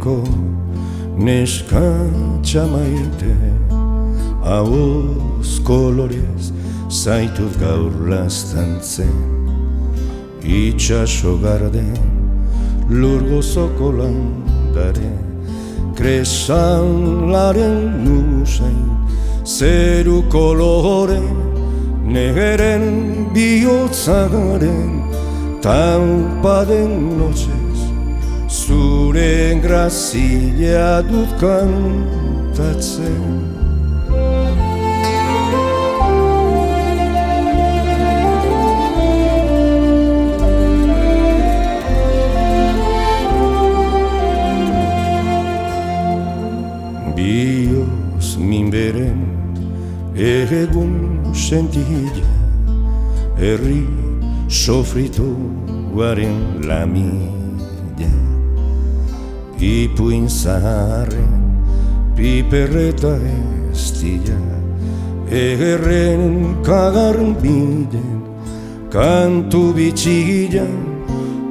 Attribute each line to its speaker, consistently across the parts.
Speaker 1: Mendiko neskatxa maite, ahoz kolorez zaitut gaur laztantzen, itxaso garden lur gozoko landare, kresalaren usain zeru kolore, negeren bihotzaren taupaden noches, zure grazia dut kantatzen. Bioz minberen egun sentilla, herri sofrituaren lamila, ipuin zaharren piperreta estila, egerren kagarbilen kantu bitxila,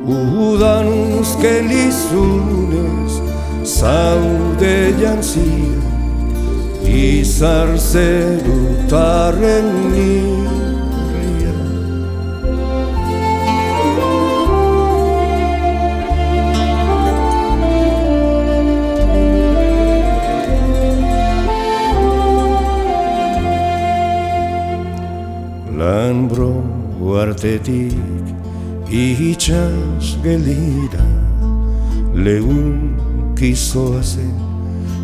Speaker 1: udan uzkelizunez zaude jantzia, izar zerutaren nirria. Lanbro uartetik itxas geldira, leun kizoazen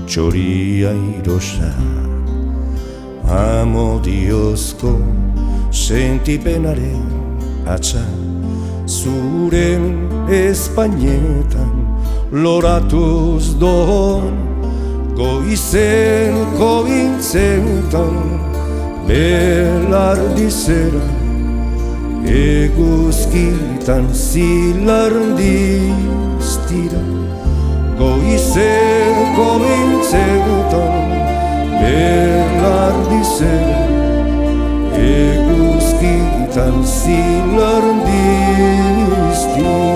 Speaker 1: txoria irosa, amodiozko sentipenaren atxa, zuren espainetan loratuz doan, goizeko bintzetan belardizera, eguzkitan zilardiztira, goizeko bintzetan belardizera, eguzkitan zilardiztira.